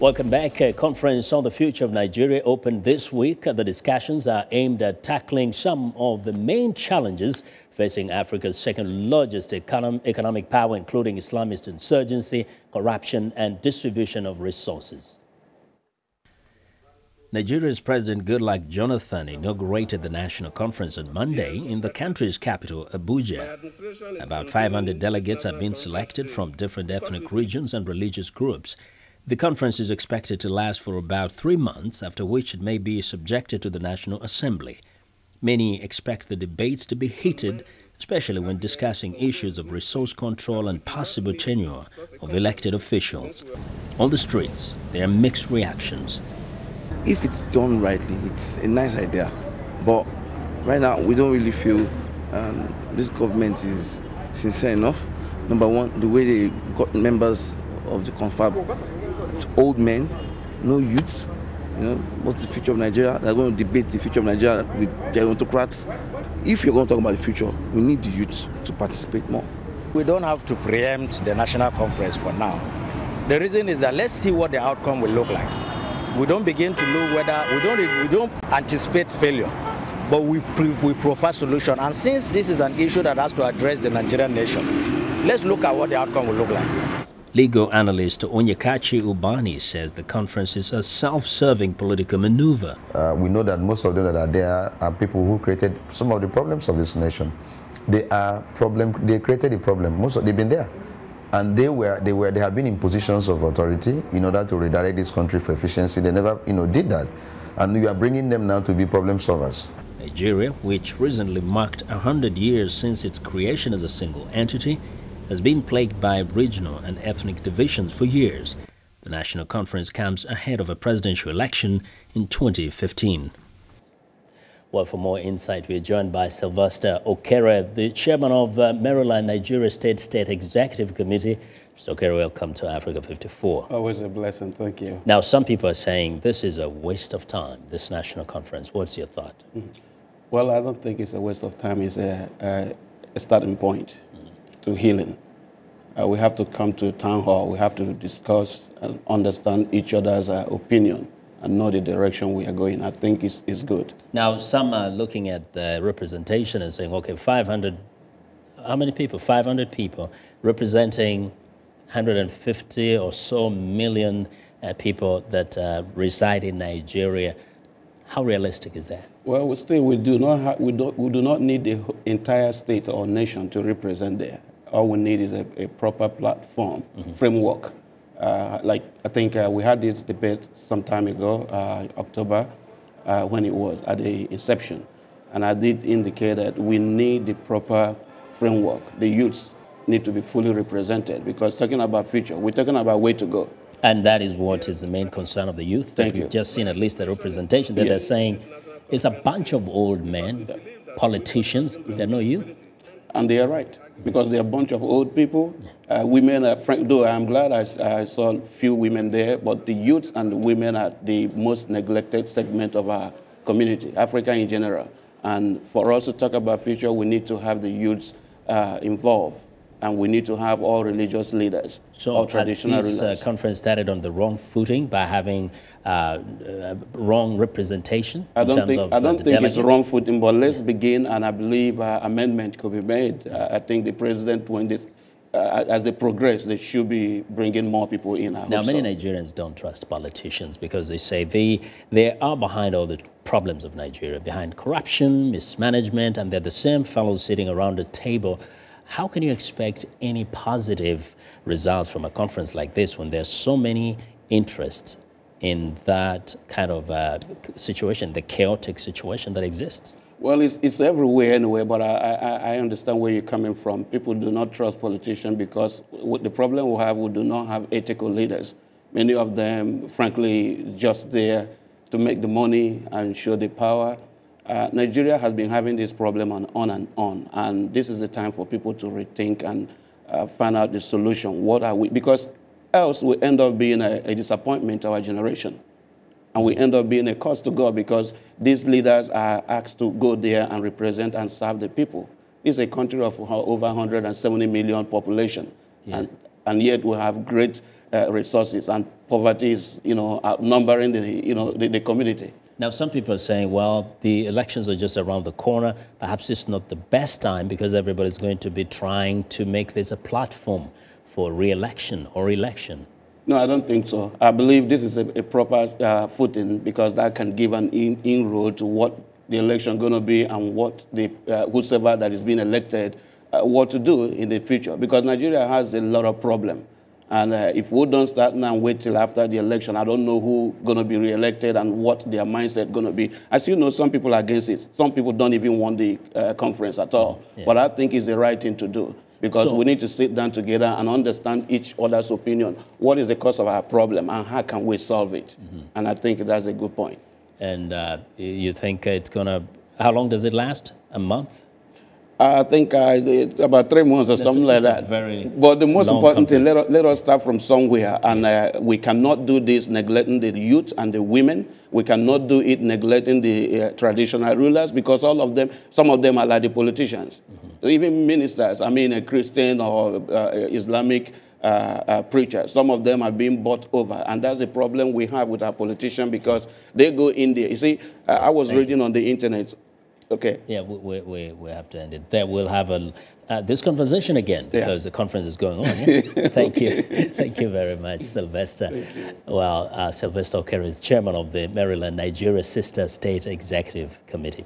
Welcome back. A conference on the future of Nigeria opened this week. The discussions are aimed at tackling some of the main challenges facing Africa's second largest economic power, including Islamist insurgency, corruption, and distribution of resources. Nigeria's President Goodluck Jonathan inaugurated the national conference on Monday in the country's capital, Abuja. About 500 delegates have been selected from different ethnic regions and religious groups. The conference is expected to last for about 3 months, after which it may be subjected to the National Assembly. Many expect the debates to be heated, especially when discussing issues of resource control and possible tenure of elected officials. On the streets, there are mixed reactions. If it's done rightly, it's a nice idea. But right now, we don't really feel this government is sincere enough. Number one, the way they got members of the confab, old men, no youths. You know, what's the future of Nigeria? They're going to debate the future of Nigeria with gerontocrats. If you're going to talk about the future, we need the youth to participate more. We don't have to preempt the national conference for now. The reason is that let's see what the outcome will look like. We don't begin to look whether we don't anticipate failure, but we prefer solution. And since this is an issue that has to address the Nigerian nation, let's look at what the outcome will look like. Legal analyst Onyekachi Ubani says the conference is a self-serving political maneuver. We know that most of them that are there are people who created some of the problems of this nation. They created the problem. They've been there, and they have been in positions of authority in order to redirect this country for efficiency. They never, did that, and we are bringing them now to be problem solvers. Nigeria, which recently marked 100 years since its creation as a single entity, has been plagued by regional and ethnic divisions for years. The national conference comes ahead of a presidential election in 2015. Well, for more insight, we are joined by Sylvester Okere, the chairman of Maryland, Nigeria State Executive Committee. Mr. Okere, welcome to Africa 54. Always a blessing, thank you. Now, some people are saying this is a waste of time, this national conference. What's your thought? Well, I don't think it's a waste of time. It's a starting point to healing. We have to come to town hall. We have to discuss and understand each other's opinion and know the direction we are going. I think it's good. Now, some are looking at the representation and saying, okay, 500, how many people? 500 people representing 150 or so million people that reside in Nigeria. How realistic is that? Well, we do not need the entire state or nation to represent there. All we need is a proper platform, framework. Like I think we had this debate some time ago, October, when it was at the inception. And I did indicate that we need the proper framework. The youths need to be fully represented, because talking about future, we're talking about way to go. And that is what is the main concern of the youth. Thank you. We've just seen at least the representation that they're saying it's a bunch of old men, politicians, they're no youth. And they are right, because they're a bunch of old people. Women, though I'm glad I saw a few women there, but the youths and the women are the most neglected segment of our community, Africa in general. And for us to talk about future, we need to have the youths involved. And we need to have all religious leaders, all traditional leaders. So this conference started on the wrong footing by having wrong representation? I don't think it's wrong footing, but let's begin, and I believe amendment could be made. I think the president, when this, as they progress, they should be bringing more people in. Now, many Nigerians don't trust politicians because they say they are behind all the problems of Nigeria, behind corruption, mismanagement, and they're the same fellows sitting around the table. How can you expect any positive results from a conference like this when there's so many interests in that kind of situation, the chaotic situation that exists? Well, it's everywhere anyway, but I understand where you're coming from. People do not trust politicians because the problem we do not have ethical leaders. Many of them, frankly, just there to make the money and show the power. Nigeria has been having this problem on and on, and this is the time for people to rethink and find out the solution. What are we? Because else we end up being a disappointment to our generation, and we end up being a cost to God because these leaders are asked to go there and represent and serve the people. It's a country of over 170 million population, and and yet we have great resources, and poverty is, outnumbering the community. Now, some people are saying, well, the elections are just around the corner. Perhaps it's not the best time because everybody's going to be trying to make this a platform for re-election or election. No, I don't think so. I believe this is a proper footing, because that can give an inroad to what the election is going to be and what the whosoever that is being elected what to do in the future. Because Nigeria has a lot of problems. And if we don't start now and wait till after the election, I don't know who's going to be re-elected and what their mindset going to be. As you know, some people are against it. Some people don't even want the conference at all. Yeah. But I think it's the right thing to do, because we need to sit down together and understand each other's opinion. What is the cause of our problem and how can we solve it? And I think that's a good point. And you think it's going to, how long does it last? A month? I think about 3 months or something like that. But the most important thing, let us start from somewhere. And we cannot do this neglecting the youth and the women. We cannot do it neglecting the traditional rulers, because all of them, some of them are like the politicians. Even ministers, I mean a Christian or Islamic preachers, some of them are being bought over. And that's the problem we have with our politicians, because they go in there. You see, I was reading on the internet. Okay. Yeah, we have to end it there. We'll have this conversation again, because the conference is going on. Yeah? Thank you. Thank you very much, Sylvester. Well, Sylvester Okere is chairman of the Maryland Nigeria Sister State Executive Committee.